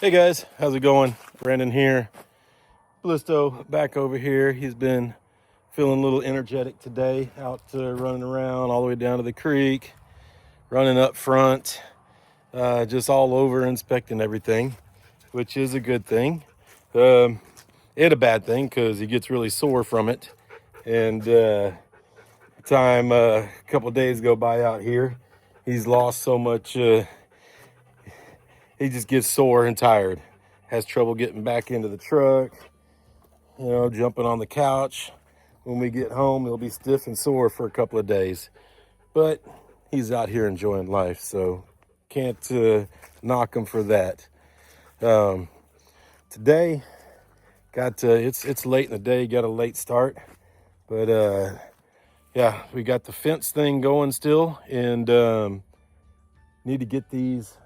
Hey guys, how's it going? Brandon here. Blisto back over here. He's been feeling a little energetic today, out running around all the way down to the creek, running up front, just all over inspecting everything, which is a good thing. And a bad thing because he gets really sore from it. And time a couple days go by out here, he's lost so much. He just gets sore and tired. Has trouble getting back into the truck. Jumping on the couch. When we get home, he'll be stiff and sore for a couple of days. But he's out here enjoying life, so can't knock him for that. Today, it's late in the day, got a late start. But yeah, we got the fence thing going still, and need to get these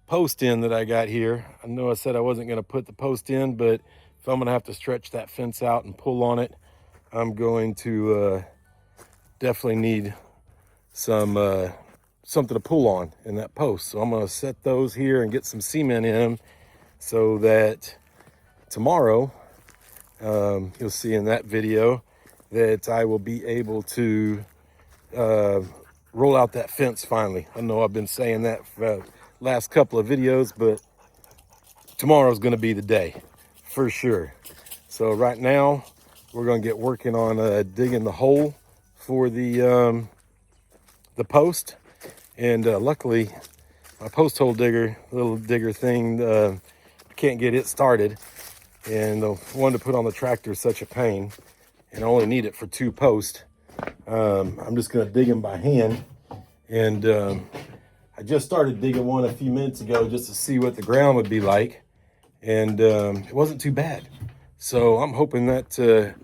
posts in that I got here. I know I said I wasn't going to put the post in, but if I'm going to have to stretch that fence out and pull on it, I'm going to definitely need some something to pull on in that post. So I'm going to set those here and get some cement in them so that tomorrow, you'll see in that video that I will be able to roll out that fence finally. I know I've been saying that for the last couple of videos, but tomorrow's going to be the day for sure. So right now we're going to get working on digging the hole for the post. And luckily my post hole digger, little digger thing, can't get it started. And the one to put on the tractor is such a pain, and I only need it for 2 posts. I'm just going to dig them by hand. And I just started digging one a few minutes ago just to see what the ground would be like. And it wasn't too bad. So I'm hoping that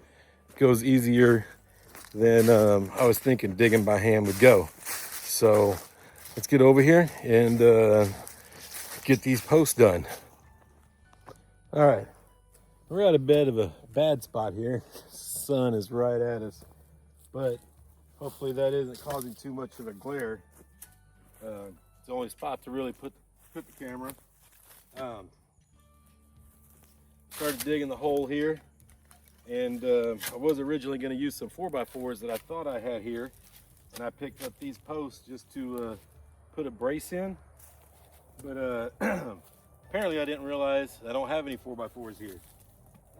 goes easier than I was thinking digging by hand would go. So let's get over here and get these posts done. All right, we're at a bit of a bad spot here. Sun is right at us, but hopefully that isn't causing too much of a glare. It's the only spot to really put the camera. Started digging the hole here, and I was originally going to use some 4x4s that I thought I had here, and I picked up these posts just to put a brace in, but apparently I didn't realize I don't have any 4x4s here.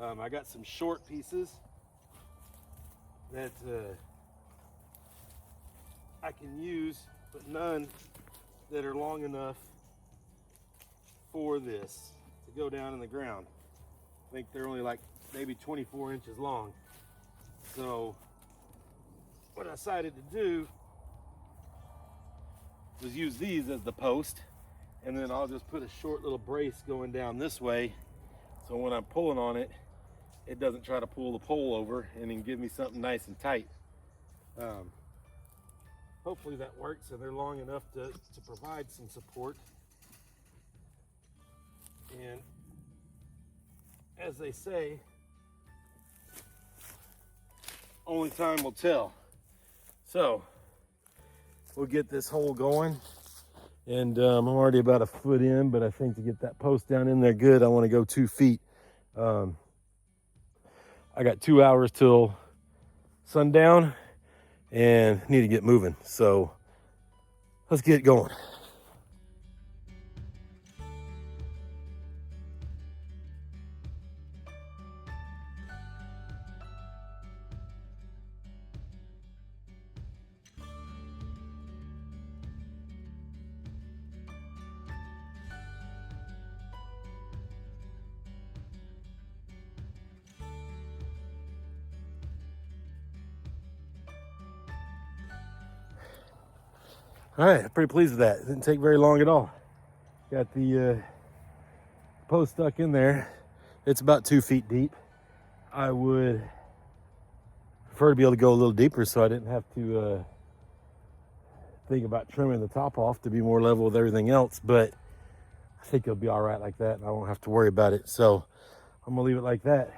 I got some short pieces that I can use, but none that are long enough for this to go down in the ground. I think they're only like maybe 24 inches long. So what I decided to do was use these as the post, and then I'll just put a short little brace going down this way, so when I'm pulling on it, it doesn't try to pull the pole over and then give me something nice and tight. Hopefully that works, and they're long enough to provide some support. And as they say, only time will tell. So we'll get this hole going, and I'm already about a foot in, but I think to get that post down in there good, I want to go 2 feet. I got 2 hours till sundown and need to get moving. So let's get going. All right, I'm pretty pleased with that. It didn't take very long at all. Got the post stuck in there. It's about 2 feet deep. I would prefer to be able to go a little deeper so I didn't have to think about trimming the top off to be more level with everything else, but I think it'll be all right like that, and I won't have to worry about it. So I'm gonna leave it like that.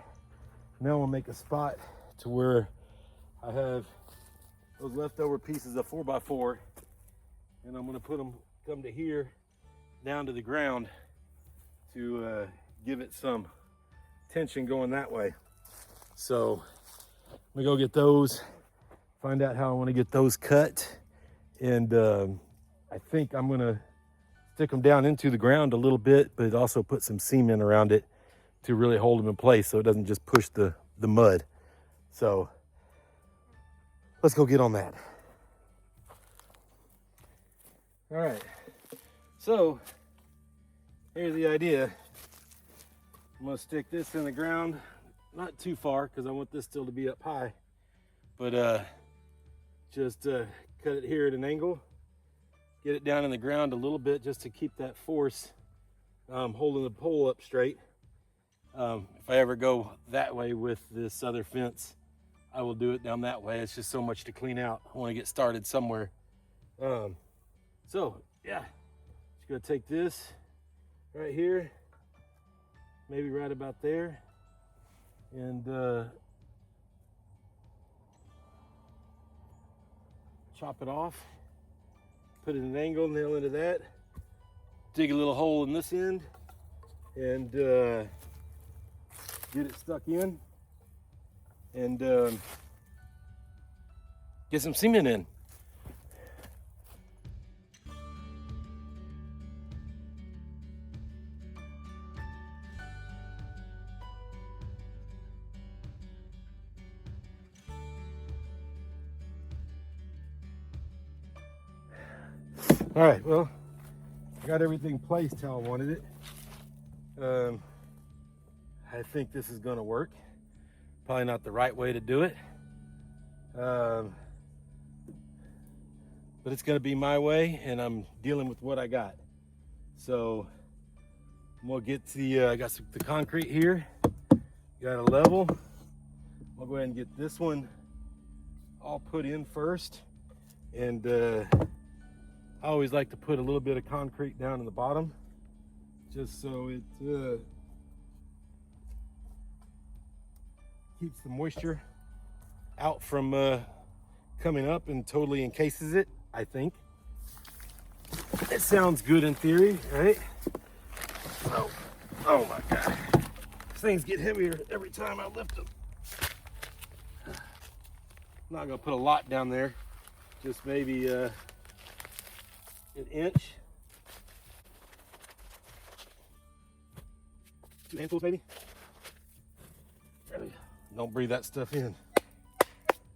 Now I'm gonna make a spot to where I have those leftover pieces of 4x4, and I'm gonna put them come to here down to the ground to give it some tension going that way. So I'm gonna go get those, find out how I want to get those cut, and I think I'm gonna stick them down into the ground a little bit, but also put some cement around it to really hold them in place so it doesn't just push the mud. So let's go get on that. All right, so here's the idea. I'm gonna stick this in the ground, not too far because I want this still to be up high, but just cut it here at an angle, get it down in the ground a little bit just to keep that force holding the pole up straight. If I ever go that way with this other fence, I will do it down that way. It's just so much to clean out. I want to get started somewhere. So yeah, just gonna take this right here, maybe right about there, and chop it off, put it at an angle, nail into that, dig a little hole in this end, and get it stuck in, and get some cement in. All right, well, I got everything placed how I wanted it. I think this is gonna work. Probably not the right way to do it. But it's gonna be my way, and I'm dealing with what I got. So I'm gonna get the, I got the concrete here, got a level. I'll go ahead and get this one all put in first. And I always like to put a little bit of concrete down in the bottom, just so it keeps the moisture out from coming up and totally encases it, I think. It sounds good in theory, right? Oh my God. These things get heavier every time I lift them. I'm not gonna put a lot down there, just maybe an inch. 2 handfuls maybe. There we go. Don't breathe that stuff in.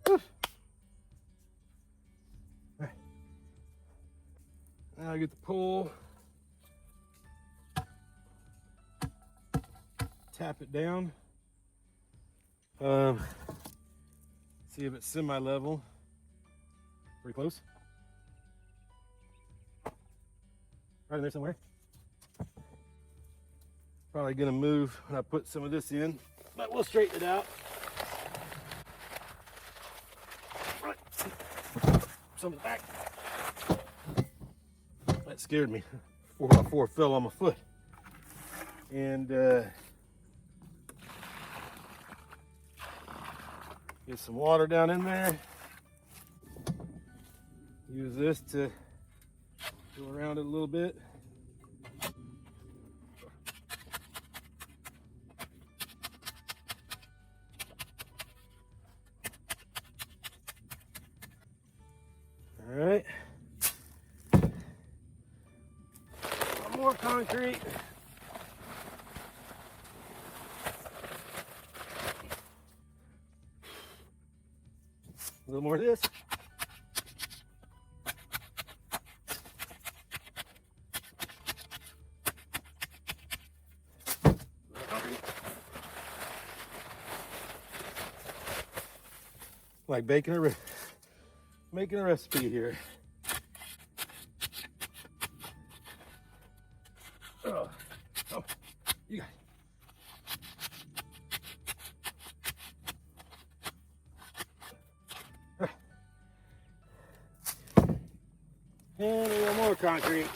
Whew. Right. Now I get the pole, tap it down, see if it's semi-level. Pretty close. Right in there somewhere. Probably gonna move when I put some of this in, but we'll straighten it out. Right. Some of the back. That scared me. 4x4 fell on my foot. And get some water down in there. Use this to go around it a little bit. All right. Some more concrete. A little more of this. Like making a recipe here. Oh, you got it. And a little more concrete.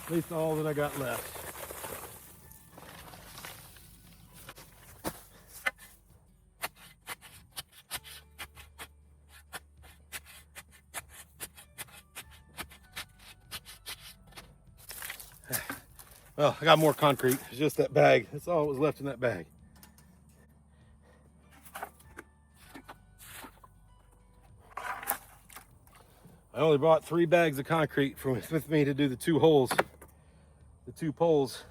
At least all that I got left. Well, I got more concrete. It's just that bag. That's all that was left in that bag. I only brought 3 bags of concrete with me to do the 2 holes, the 2 poles.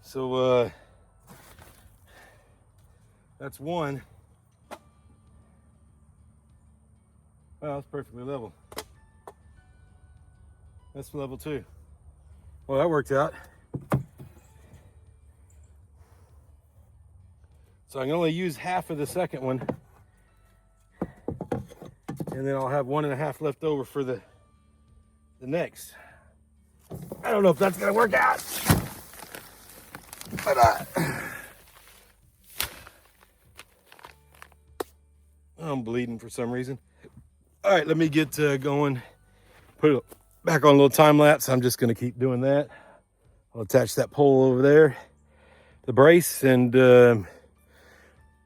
So that's 1. Well, that's perfectly level. That's level 2. Well, that worked out. So I can only use half of the second one, and then I'll have 1.5 left over for the next. I don't know if that's gonna work out, but I'm bleeding for some reason. All right, let me get going. Put it back on a little time lapse. I'm just gonna keep doing that. I'll attach that pole over there, the brace, and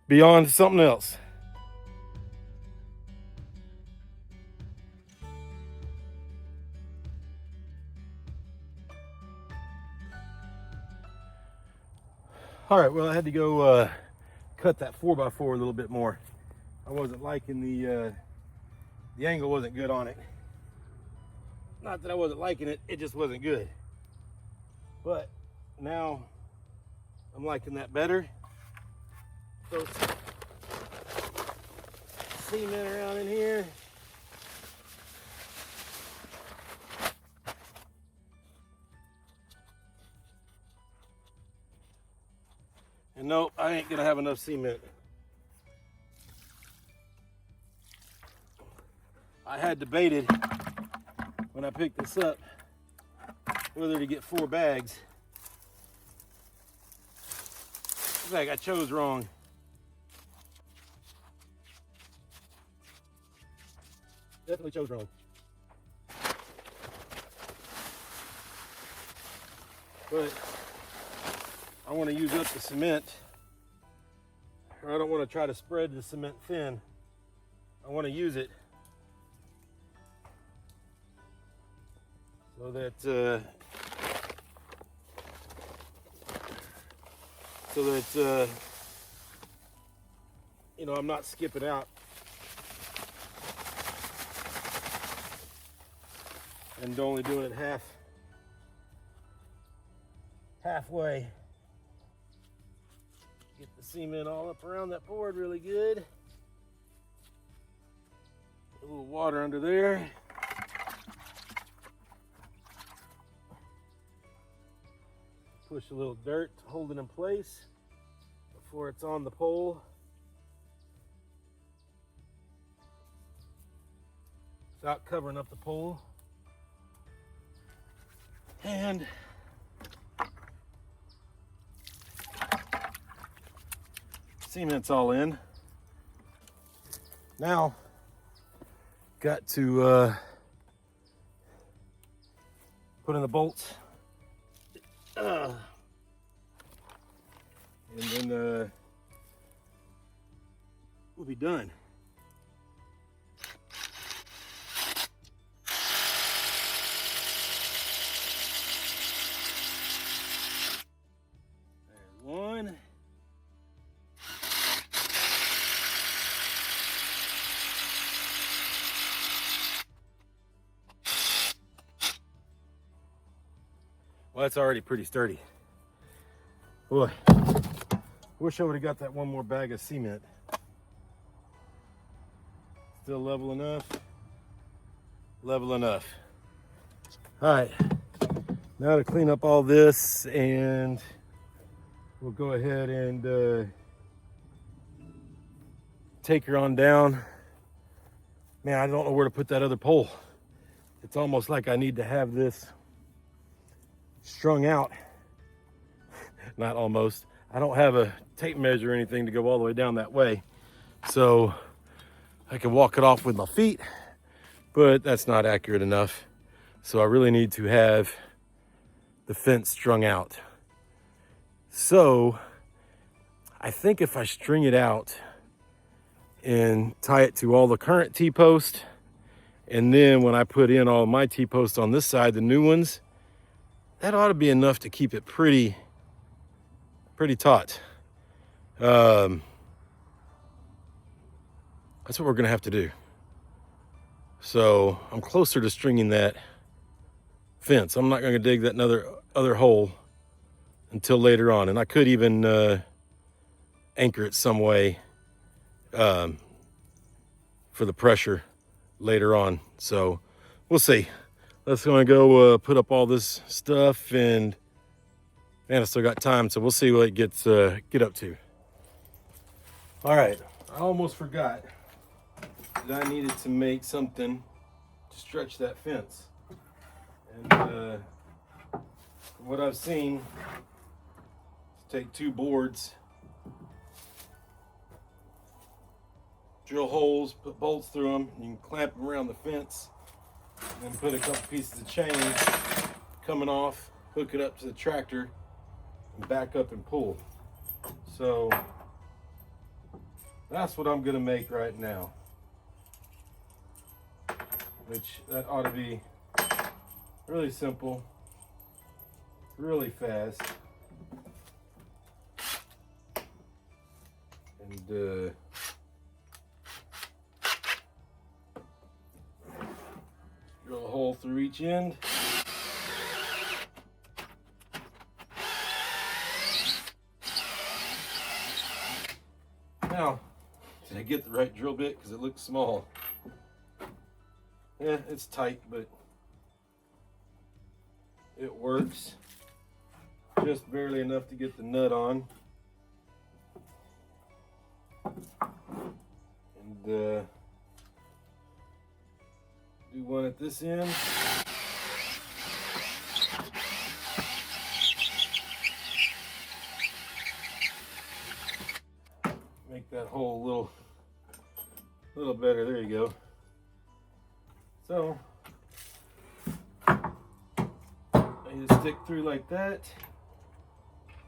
be on to something else. All right, well, I had to go cut that 4x4 a little bit more. I wasn't liking the angle wasn't good on it. Not that I wasn't liking it, it just wasn't good. But now I'm liking that better. Throw some cement around in here. And nope, I ain't gonna have enough cement. I had debated when I picked this up whether to get 4 bags. Looks like I chose wrong. Definitely chose wrong. But I want to use up the cement, or I don't want to try to spread the cement thin. I want to use it so that you know, I'm not skipping out and only doing it halfway. Get the cement all up around that board really good. A little water under there. Push a little dirt to hold it in place before it's on the pole. Without covering up the pole. And cement's all in. Now, got to put in the bolts. And then we'll be done. There's one. Well, that's already pretty sturdy. Boy, wish I would have got that 1 more bag of cement. Still level enough? Level enough. All right, now to clean up all this, and we'll go ahead and take her on down. Man, I don't know where to put that other pole. It's almost like I need to have this strung out. Not almost. I don't have a tape measure or anything to go all the way down that way. So I can walk it off with my feet, but that's not accurate enough. So I really need to have the fence strung out. So I think if I string it out and tie it to all the current T-posts, and then when I put in all my T-posts on this side, the new ones, that ought to be enough to keep it pretty taut. That's what we're gonna have to do. So I'm closer to stringing that fence. I'm not gonna dig that other hole until later on, and I could even anchor it some way for the pressure later on. So we'll see. Let's go put up all this stuff, and man, I still got time, so we'll see what it gets get up to. All right, I almost forgot that I needed to make something to stretch that fence. And from what I've seen, take 2 boards, drill holes, put bolts through them, you can clamp them around the fence, and then put a couple pieces of chain coming off, hook it up to the tractor, and back up and pull. So that's what I'm gonna make right now, which that ought to be really simple, really fast, and drill a hole through each end. Now, did I get the right drill bit? Because it looks small. Yeah, it's tight, but it works. Just barely enough to get the nut on. And do one at this end. Make that hole a little better. There you go. So you just stick through like that.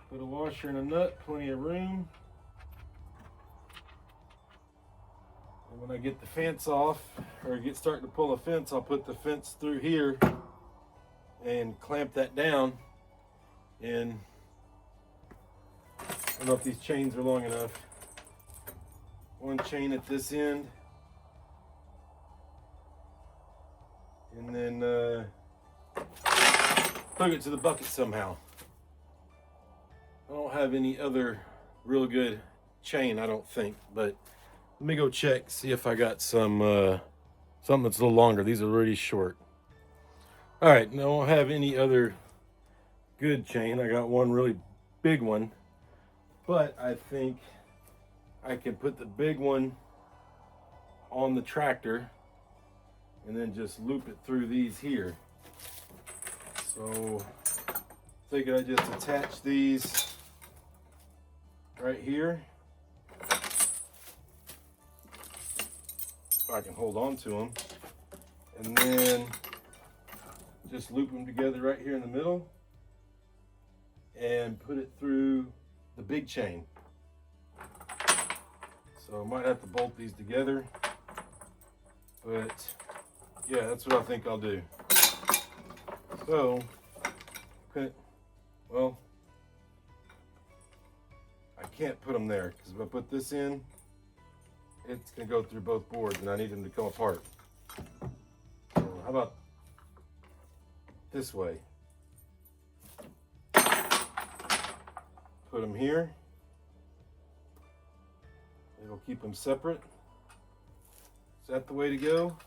Put a washer and a nut, plenty of room. And when I get the fence off, or starting to pull a fence, I'll put the fence through here and clamp that down. And I don't know if these chains are long enough. One chain at this end, and then hook it to the bucket somehow. I don't have any other real good chain, I don't think, but let me go check, see if I got some something that's a little longer. These are really short. All right, no, I don't have any other good chain. I got one really big one, but I think I can put the big one on the tractor and then just loop it through these here. So I think I just attach these right here. If I can hold on to them, and then just loop them together right here in the middle and put it through the big chain. So I might have to bolt these together, but yeah, that's what I think I'll do. So, well, I can't put them there because if I put this in, it's gonna go through both boards and I need them to come apart. So how about this way? Put them here. It'll keep them separate. Is that the way to go?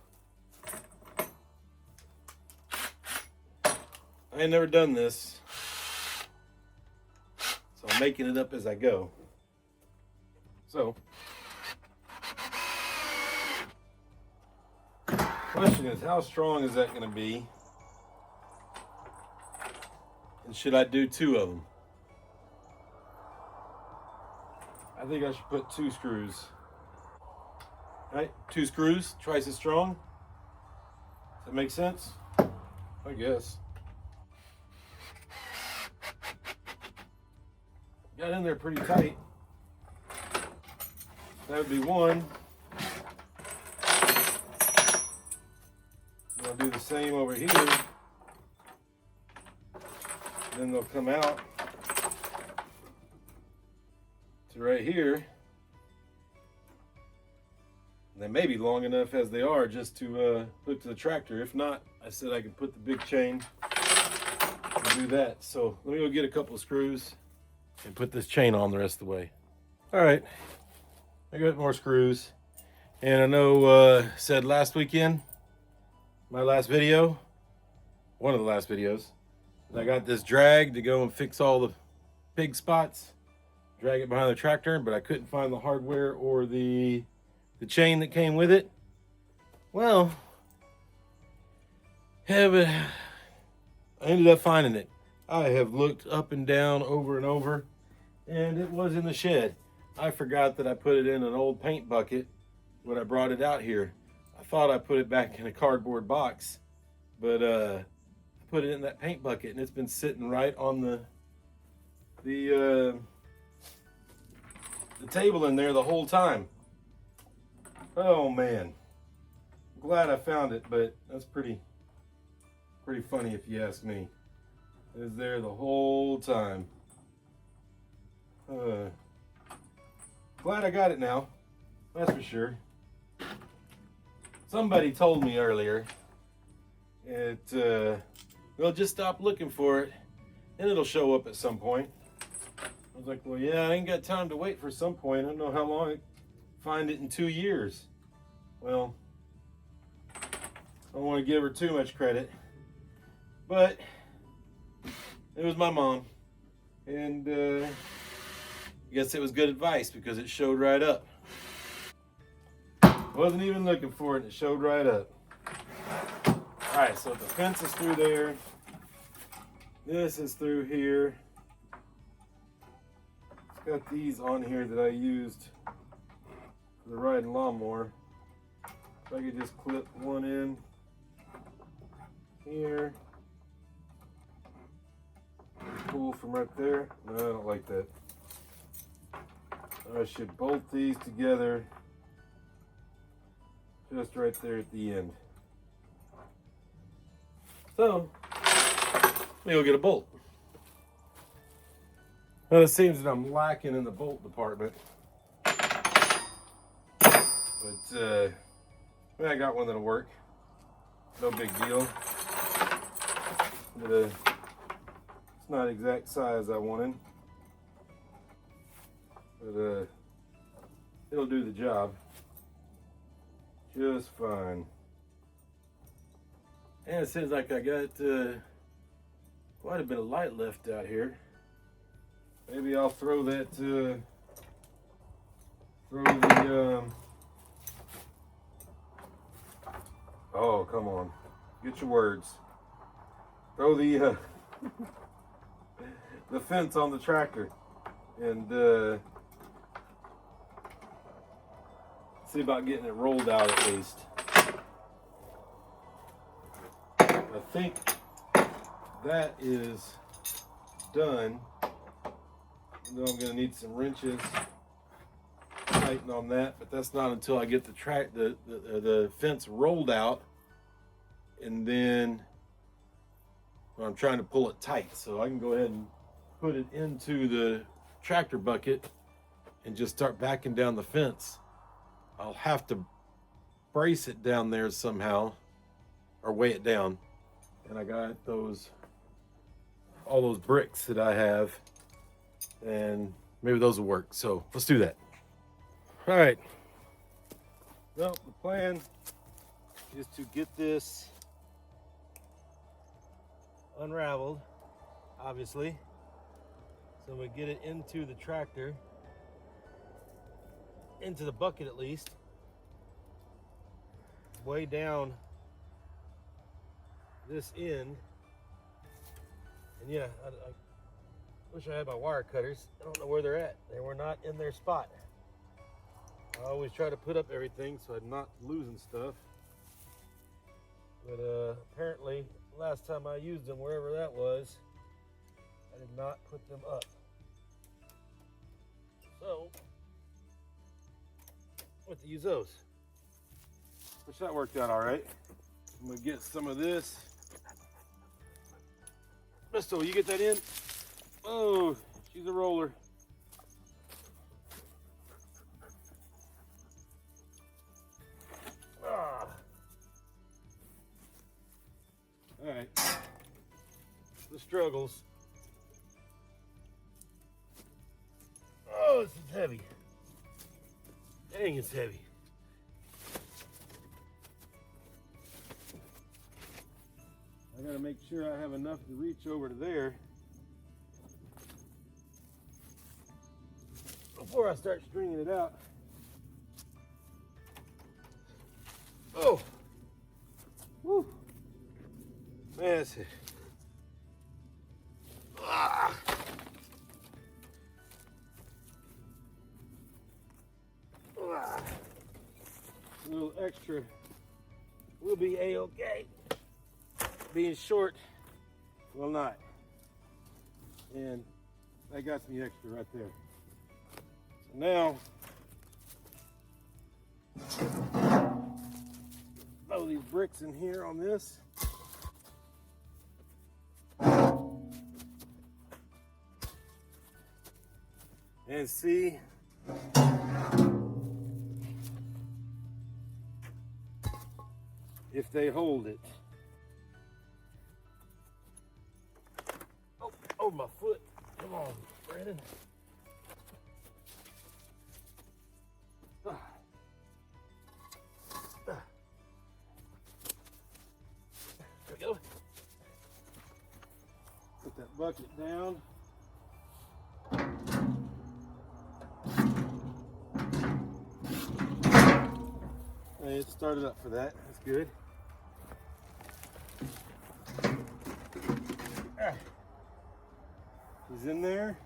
I ain't never done this, so I'm making it up as I go. So, question is, how strong is that going to be? And should I do 2 of them? I think I should put 2 screws. Right? 2 screws, twice as strong. Does that make sense? I guess. Got in there pretty tight. That would be 1. And I'll do the same over here. then they'll come out to right here. They may be long enough as they are just to hook to the tractor. If not, I said I could put the big chain and do that. So let me go get a couple of screws and put this chain on the rest of the way. All right, I got more screws. And I know said last weekend, my last video, one of the last videos, I got this drag to go and fix all the pig spots, drag it behind the tractor, but I couldn't find the hardware or the chain that came with it. Well, I ended up finding it. I have looked up and down, over and over, and it was in the shed. I forgot that I put it in an old paint bucket when I brought it out here. I thought I put it back in a cardboard box, but I put it in that paint bucket, and it's been sitting right on the table in there the whole time. Oh man, I'm glad I found it, but that's pretty funny if you ask me. It was there the whole time. Glad I got it now, that's for sure. Somebody told me earlier, well, just stop looking for it and it'll show up at some point. I was like, well, yeah, I ain't got time to wait for some point. I don't know how long I'd find it in 2 years. Well, I don't want to give her too much credit, but it was my mom, and I guess it was good advice because it showed right up. Wasn't even looking for it, and it showed right up. All right, so the fence is through there. This is through here. It's got these on here that I used for the riding lawnmower. If I could just clip one in here, pull from right there. No, I don't like that. I should bolt these together just right there at the end. So, let me go get a bolt. Well, it seems that I'm lacking in the bolt department. But, I got one that'll work. No big deal. But, it's not exact size I wanted. But, it'll do the job just fine. And it seems like I got quite a bit of light left out here. Maybe I'll throw that, oh, come on. Get your words. Throw the the fence on the tractor and see about getting it rolled out at least. I think that is done. Though I'm gonna need some wrenches to tighten on that, but that's not until I get the fence rolled out, and then I'm trying to pull it tight so I can go ahead and put it into the tractor bucket and just start backing down the fence. I'll have to brace it down there somehow or weigh it down. And I got all those bricks that I have, and maybe those will work. So let's do that. All right. Well, the plan is to get this unraveled, obviously. So we get it into the tractor, into the bucket at least, way down this end. And yeah, I wish I had my wire cutters. I don't know where they're at. They were not in their spot. I always try to put up everything so I'm not losing stuff. But apparently, last time I used them, wherever that was, I did not put them up. So, I have to use those. Which that worked out all right. I'm gonna get some of this Crystal, you get that in? Oh, she's a roller. Ah. All right, the struggles. Oh, this is heavy. Dang, it's heavy. I gotta make sure I have enough to reach over to there before I start stringing it out. Oh, woo, man, that's it. Ah. Ah. A little extra will be a-okay. Being short will not. And that got me extra right there. So now, throw these bricks in here on this. And see if they hold it. Oh, my foot. Come on, Brandon. There we go. Put that bucket down. And it started up for that. That's good. He's in there.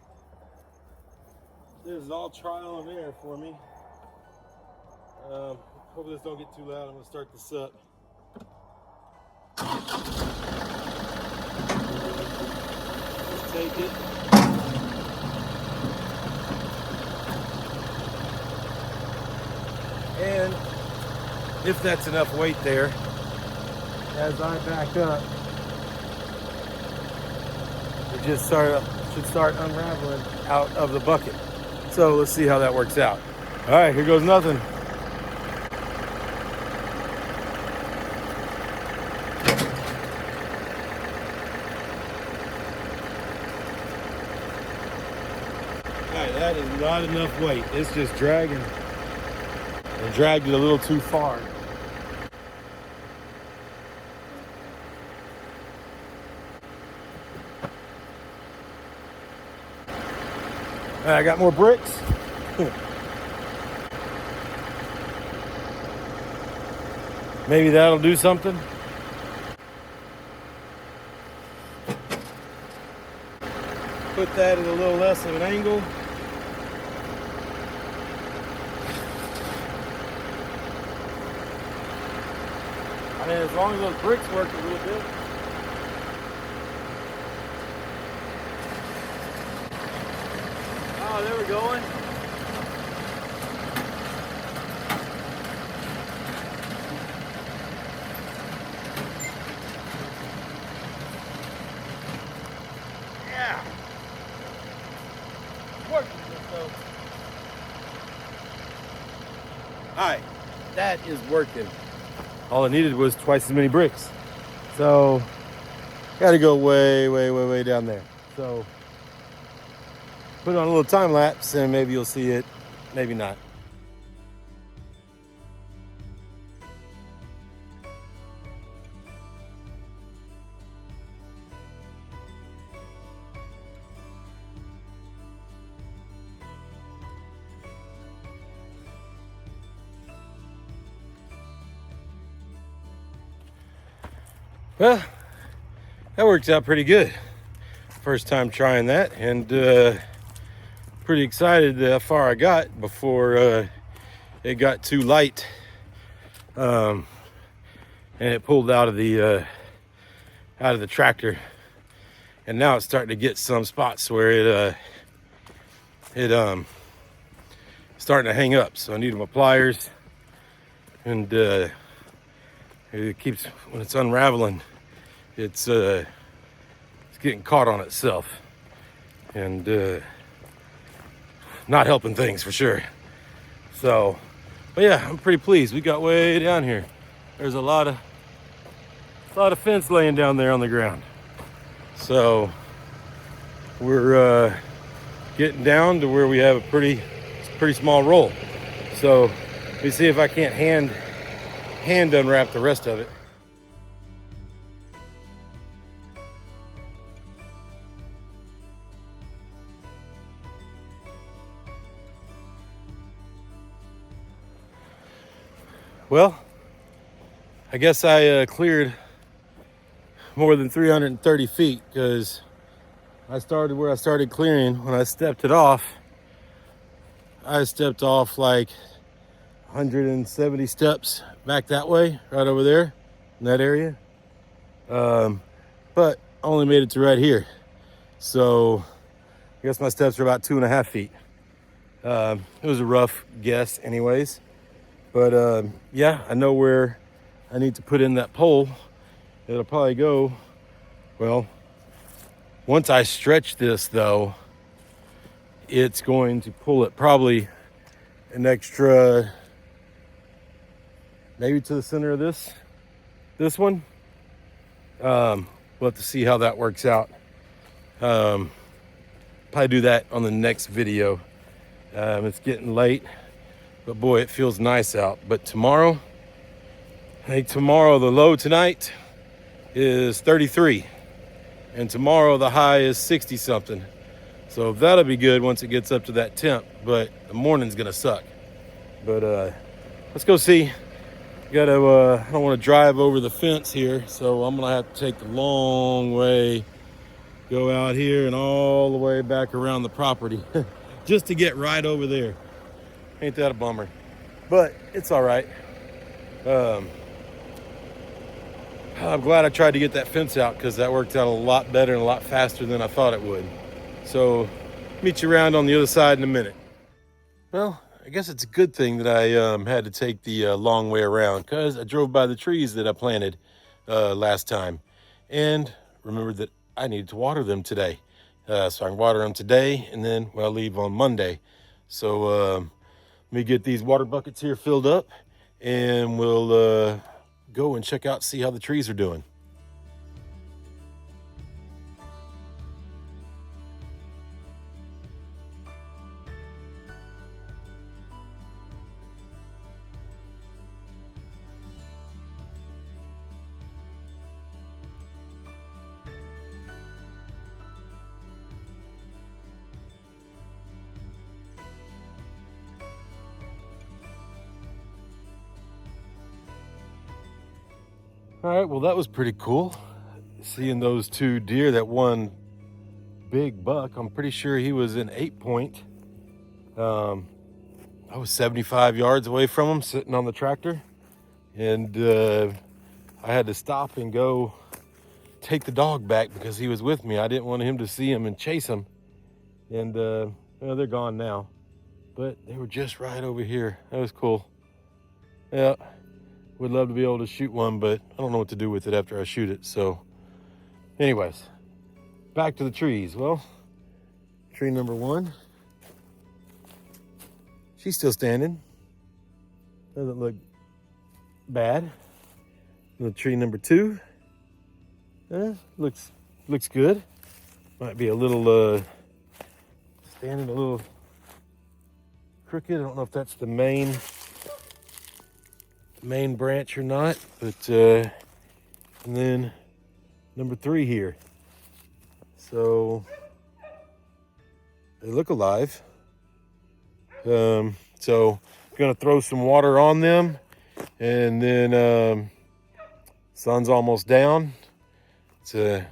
This is all trial and error for me. Hope this don't get too loud. I'm gonna start this up. Just take it. And if that's enough weight there, as I back up, it just should start unraveling out of the bucket. So let's see how that works out. All right, here goes nothing. All right, that is not enough weight. It's just dragging. I dragged it a little too far. All right, I got more bricks. Maybe that'll do something. Put that at a little less of an angle. I mean, as long as those bricks work a little bit. Oh, there we're going. Yeah. Working though. All right, that is working. All I needed was twice as many bricks. So, got to go way down there. So, put on a little time lapse and maybe you'll see it, maybe not. Well, that works out pretty good. First time trying that, and pretty excited how far I got before it got too light, and it pulled out of the tractor. And now it's starting to get some spots where it starting to hang up. So I need my pliers, and it keeps, when it's unraveling, it's kind getting caught on itself and not helping things for sure. So, but yeah, I'm pretty pleased. We got way down here. There's a lot of fence laying down there on the ground. So we're getting down to where we have a pretty small roll. So let me see if I can't hand unwrap the rest of it. Well, I guess I cleared more than 330 feet because I started where I started clearing. When I stepped it off, I stepped off like 170 steps back that way, right over there in that area. But I only made it to right here. So I guess my steps are about 2.5 feet. It was a rough guess anyways. But yeah, I know where I need to put in that pole. It'll probably go, well, once I stretch this though, it's going to pull it probably an extra, maybe to the center of this one. We'll have to see how that works out. Probably do that on the next video. It's getting late, but boy, it feels nice out. But tomorrow, I think tomorrow, the low tonight is 33. And tomorrow the high is 60 something. So that'll be good once it gets up to that temp, but the morning's gonna suck. But let's go see. I don't wanna drive over the fence here, so I'm gonna have to take the long way, go out here and all the way back around the property just to get right over there. Ain't that a bummer? But it's all right. I'm glad I tried to get that fence out because that worked out a lot better and a lot faster than I thought it would. So meet you around on the other side in a minute. Well, I guess it's a good thing that I had to take the long way around because I drove by the trees that I planted last time and remembered that I needed to water them today. So I can water them today and then I'll leave on Monday. So let me get these water buckets here filled up and we'll go and check out, see how the trees are doing. All right, well, that was pretty cool. Seeing those two deer, that one big buck, I'm pretty sure he was an 8-point. I was 75 yards away from him sitting on the tractor. And I had to stop and go take the dog back because he was with me. I didn't want him to see him and chase him. And well, they're gone now. But they were just right over here. That was cool. Yeah. Would love to be able to shoot one, but I don't know what to do with it after I shoot it. So anyways, back to the trees. Well, tree number 1, she's still standing. Doesn't look bad. The tree number 2, looks good. Might be a little standing a little crooked. I don't know if that's the main branch or not, but and then number 3 here. So they look alive. So I'm gonna throw some water on them, and then sun's almost down. It's a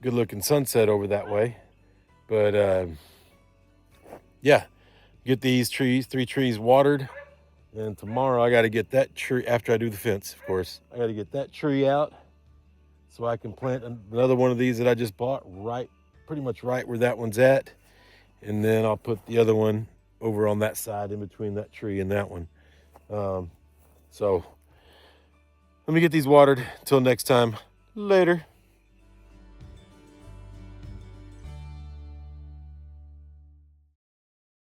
good looking sunset over that way, but yeah, get these 3 trees watered. And tomorrow I got to get that tree, after I do the fence, of course, I got to get that tree out so I can plant another one of these that I just bought pretty much right where that one's at. And then I'll put the other one over on that side in between that tree and that one. So let me get these watered. Until next time, later.